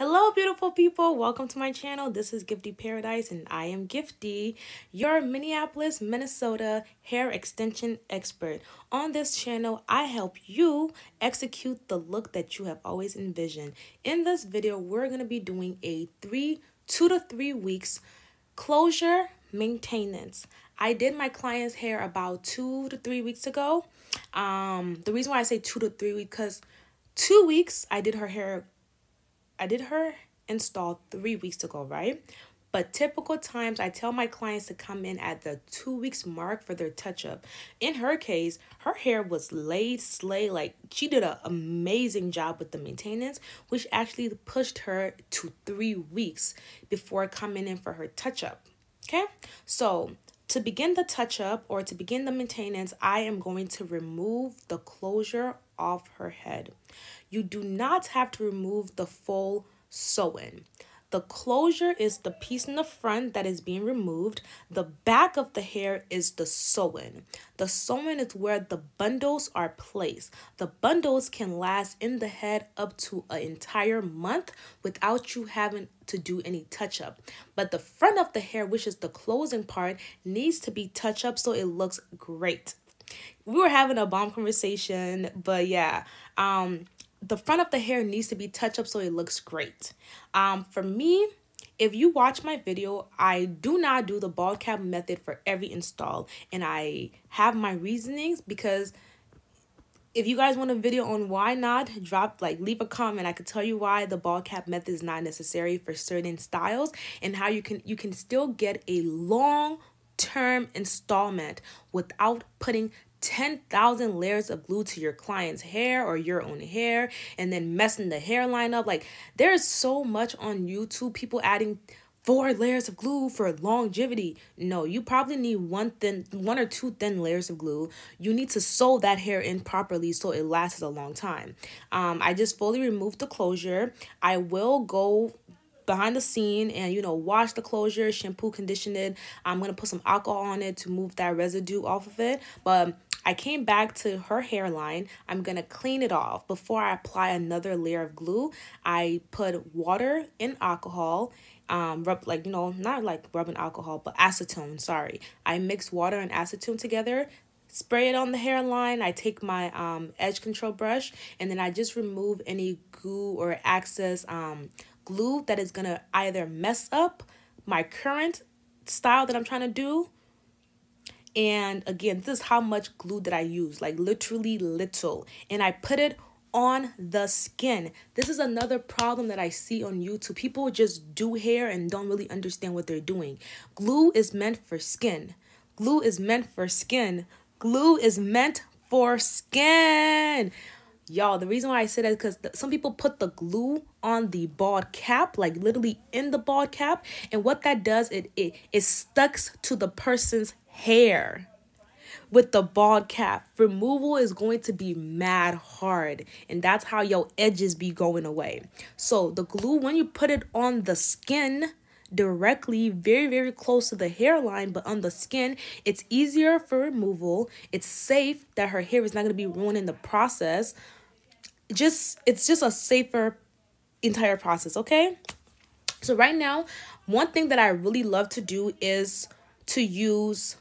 Hello, beautiful people. Welcome to my channel. This is Gifty Paradise, and I am Gifty, your Minneapolis, Minnesota hair extension expert. On this channel, I help you execute the look that you have always envisioned. In this video, we're going to be doing a 2 to 3 weeks closure maintenance. I did my client's hair about 2 to 3 weeks ago. The reason why I say 2 to 3 weeks, because 2 weeks I did her install 3 weeks ago, right? But typical times, I tell my clients to come in at the 2 weeks mark for their touch-up. In her case, her hair was laid slay. Like, she did an amazing job with the maintenance, which actually pushed her to 3 weeks before coming in for her touch-up. Okay? So, to begin the touch-up or to begin the maintenance, I am going to remove the closure off her head. You do not have to remove the full sew-in. The closure is the piece in the front that is being removed. The back of the hair is the sew-in. The sew-in is where the bundles are placed. The bundles can last in the head up to an entire month without you having to do any touch-up. But the front of the hair, which is the closing part, needs to be touched up so it looks great. We were having a bomb conversation, but yeah, the front of the hair needs to be touched up so it looks great. For me, if you watch my video, I do not do the bald cap method for every install, and I have my reasonings because if you guys want a video on why not, leave a comment. I could tell you why the bald cap method is not necessary for certain styles and how you can still get a long-term installment without putting 10,000 layers of glue to your client's hair or your own hair and then messing the hairline up. Like, there's so much on YouTube, people adding 4 layers of glue for longevity. No, you probably need one or two thin layers of glue. You need to sew that hair in properly so it lasts a long time. I just fully removed the closure. I will go behind the scene and wash the closure, shampoo, condition it. I'm gonna put some alcohol on it to move that residue off of it. But I came back to her hairline. I'm gonna clean it off. Before I apply another layer of glue, I put water in alcohol. Not like rubbing alcohol, but acetone, sorry. I mix water and acetone together, spray it on the hairline. I take my edge control brush, and then I just remove any goo or excess glue that is gonna either mess up my current style that I'm trying to do. And again, this is how much glue that I use, like literally little, and I put it on the skin. This is another problem that I see on YouTube. People just do hair and don't really understand what they're doing. Glue is meant for skin. Glue is meant for skin. Glue is meant for skin. Y'all, the reason why I say that is because some people put the glue on the bald cap, like literally in the bald cap. And what that does, it sticks to the person's hair. With the bald cap, removal is going to be mad hard, and that's how your edges be going away. So the glue, when you put it on the skin directly, very, very close to the hairline, but on the skin, it's easier for removal. It's safe that her hair is not going to be ruined in the process. It's just a safer entire process, okay? So right now, one thing that I really love to do is to use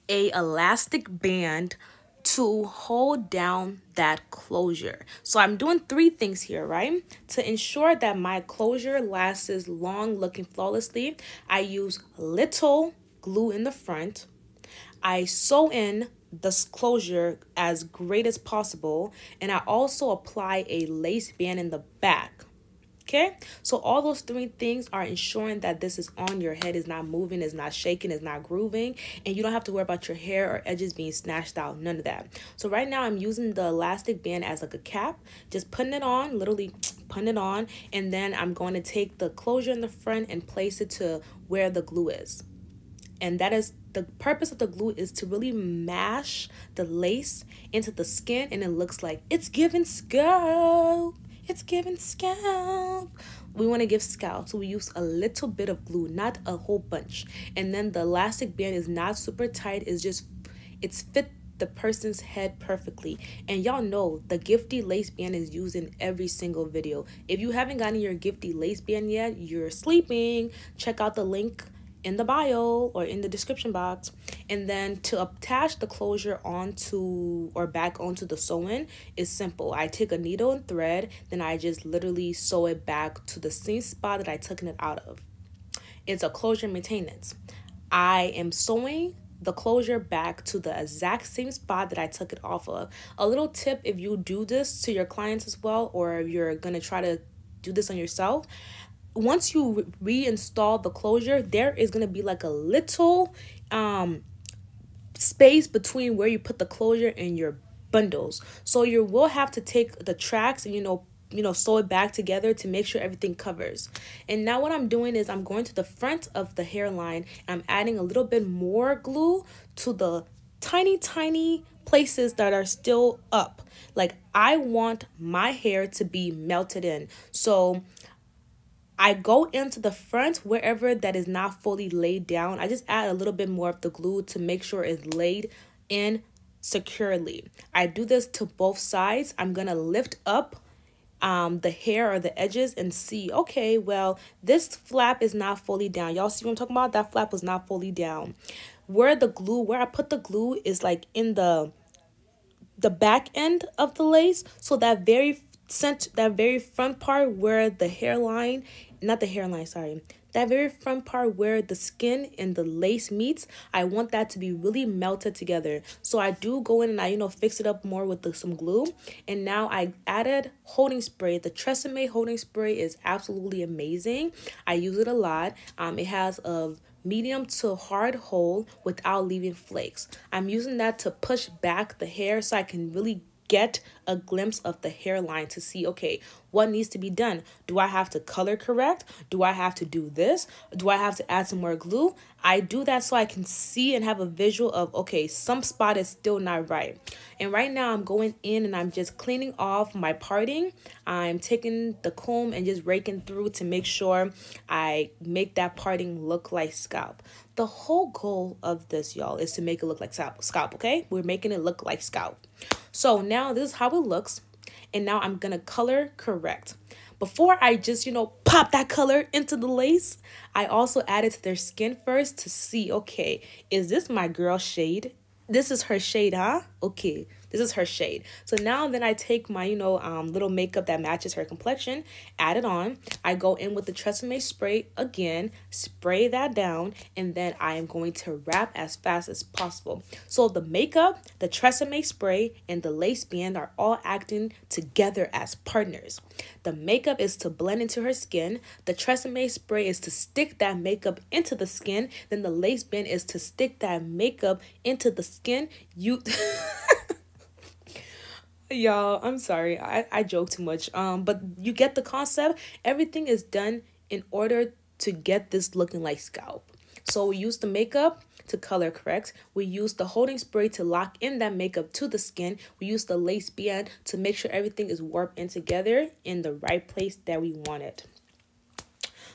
a elastic band to hold down that closure. So I'm doing 3 things here, right? To ensure that my closure lasts long, looking flawlessly, I use little glue in the front. I sew in the closure as great as possible, and I also apply a lace band in the back. Okay, so all those 3 things are ensuring that this is on your head, is not moving, is not shaking, is not grooving, and you don't have to worry about your hair or edges being snatched out, none of that. So right now I'm using the elastic band as like a cap, just putting it on, literally putting it on, and then I'm going to take the closure in the front and place it to where the glue is. And that is the purpose of the glue, is to really mash the lace into the skin, and it looks like it's giving scalp. It's giving scalp. We want to give scalp, so we use a little bit of glue, not a whole bunch. And then the elastic band is not super tight. It's fit the person's head perfectly. And y'all know the Gifty lace band is used in every single video. If you haven't gotten your Gifty lace band yet, you're sleeping. Check out the link in the bio or in the description box. And then to attach the closure onto or back onto the sew-in is simple. I take a needle and thread, then I just literally sew it back to the same spot that I took it out of. It's a closure maintenance. I am sewing the closure back to the exact same spot that I took it off of. A little tip, if you do this to your clients as well, or if you're gonna try to do this on yourself, once you reinstall the closure, there is going to be like a little space between where you put the closure and your bundles. So you will have to take the tracks and sew it back together to make sure everything covers. And now what I'm doing is I'm going to the front of the hairline and I'm adding a little bit more glue to the tiny places that are still up. Like, I want my hair to be melted in. So I go into the front wherever that is not fully laid down. I just add a little bit more of the glue to make sure it's laid in securely. I do this to both sides. I'm going to lift up the hair or the edges and see, okay, well, this flap is not fully down. Y'all see what I'm talking about? That flap was not fully down. Where I put the glue is like in the back end of the lace. So that very front part where the hairline, not the hairline, sorry, that very front part where the skin and the lace meets, I want that to be really melted together. So I do go in and I fix it up more with some glue. And now I added holding spray. The Tresemme holding spray is absolutely amazing. I use it a lot. It has a medium to hard hold without leaving flakes. I'm using that to push back the hair so I can really get a glimpse of the hairline to see, okay, what needs to be done. Do I have to color correct? Do I have to do this? Do I have to add some more glue? I do that so I can see and have a visual of, okay, some spot is still not right. And right now I'm going in and I'm just cleaning off my parting. I'm taking the comb and just raking through to make sure I make that parting look like scalp. The whole goal of this, y'all, is to make it look like scalp, okay? We're making it look like scalp. So now this is how it looks. And now I'm going to color correct. Before I just, pop that color into the lace, I also added to their skin first to see, okay, is this my girl shade? This is her shade, huh? Okay, this is her shade. So now then I take my, little makeup that matches her complexion, add it on. I go in with the Tresemme spray again, spray that down, and then I am going to wrap as fast as possible. So the makeup, the Tresemme spray, and the lace band are all acting together as partners. The makeup is to blend into her skin. The Tresemme spray is to stick that makeup into the skin. Then the lace band is to stick that makeup into the skin. Y'all, I'm sorry. I joke too much. But you get the concept. Everything is done in order to get this looking like scalp. So we use the makeup to color correct. We use the holding spray to lock in that makeup to the skin. We use the lace band to make sure everything is warped in together in the right place that we want it.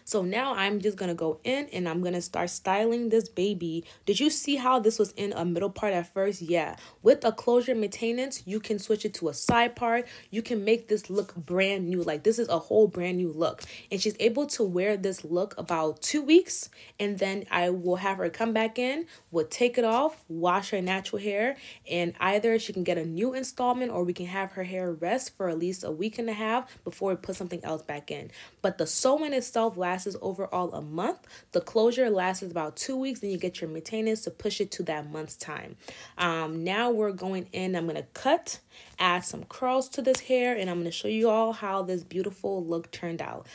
So now I'm just going to go in and I'm going to start styling this baby. Did you see how this was in a middle part at first? Yeah. With a closure maintenance, you can switch it to a side part. You can make this look brand new. Like, this is a whole brand new look. And she's able to wear this look about 2 weeks. And then I will have her come back in, we'll take it off, wash her natural hair. And either she can get a new installment or we can have her hair rest for at least a week and a half before we put something else back in. But the sewing itself lasts overall a month. The closure lasts about 2 weeks. Then you get your maintenance to push it to that month's time. Now we're going in. I'm going to cut, add some curls to this hair, and I'm going to show you all how this beautiful look turned out.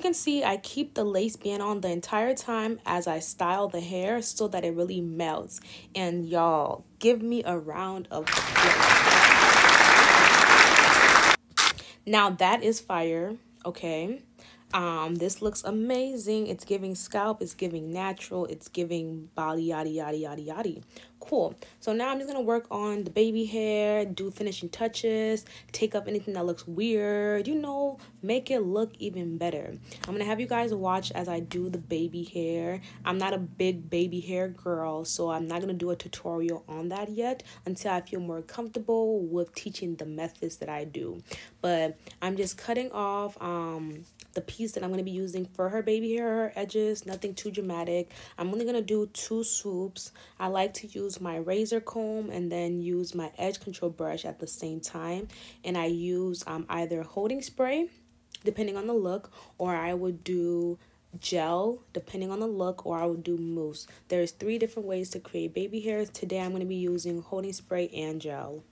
can see, I keep the lace band on the entire time as I style the hair so that it really melts. And y'all, give me a round of applause. Now that is fire, okay? This looks amazing. It's giving scalp, it's giving natural, it's giving body, yada, yada, yada, yada. Cool. So now I'm just going to work on the baby hair, do finishing touches, take up anything that looks weird, you know, make it look even better. I'm going to have you guys watch as I do the baby hair. I'm not a big baby hair girl, so I'm not going to do a tutorial on that yet until I feel more comfortable with teaching the methods that I do. But I'm just cutting off the piece that I'm going to be using for her baby hair, her edges, nothing too dramatic. I'm only going to do 2 swoops. I like to use my razor comb and then use my edge control brush at the same time. And I use either holding spray, depending on the look, or I would do gel, depending on the look, or I would do mousse. There's 3 different ways to create baby hairs. Today I'm going to be using holding spray and gel.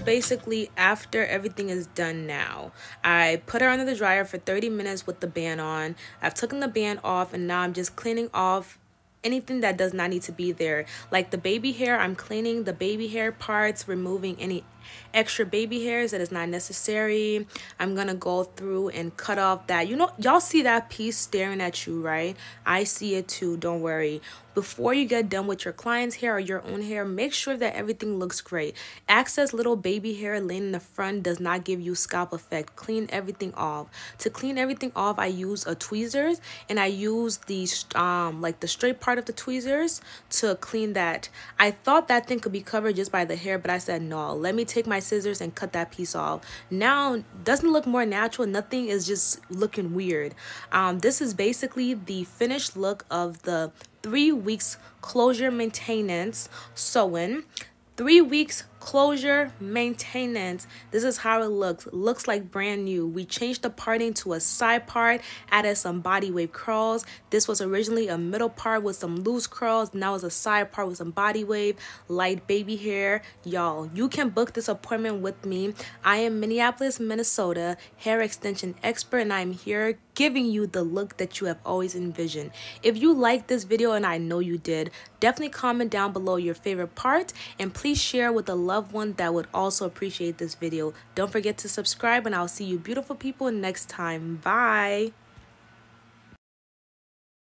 Basically after everything is done now. I put her under the dryer for 30 minutes with the band on. I've taken the band off and now I'm just cleaning off anything that does not need to be there. Like the baby hair, I'm cleaning the baby hair parts, removing any extra baby hairs that is not necessary. I'm gonna go through and cut off that, you know, y'all see that piece staring at you, right? I see it too, don't worry. Before you get done with your client's hair or your own hair, make sure that everything looks great. Excess little baby hair laying in the front does not give you scalp effect. Clean everything off. To clean everything off, I use a tweezers and I use the like the straight part of the tweezers to clean that. I thought that thing could be covered just by the hair, but I said no, let me take my scissors and cut that piece off. Now doesn't look more natural, nothing is just looking weird. This is basically the finished look of the 3 weeks closure maintenance sewing. 3 weeks closure maintenance. This is how it looks like brand new. We changed the parting to a side part, added some body wave curls. This was originally a middle part with some loose curls. Now it's a side part with some body wave, light baby hair. Y'all, you can book this appointment with me. I am Minneapolis, Minnesota hair extension expert, and I'm here giving you the look that you have always envisioned. If you liked this video, and I know you did, definitely comment down below your favorite part, and please share with a loved one that would also appreciate this video. Don't forget to subscribe, and I'll see you beautiful people next time. Bye.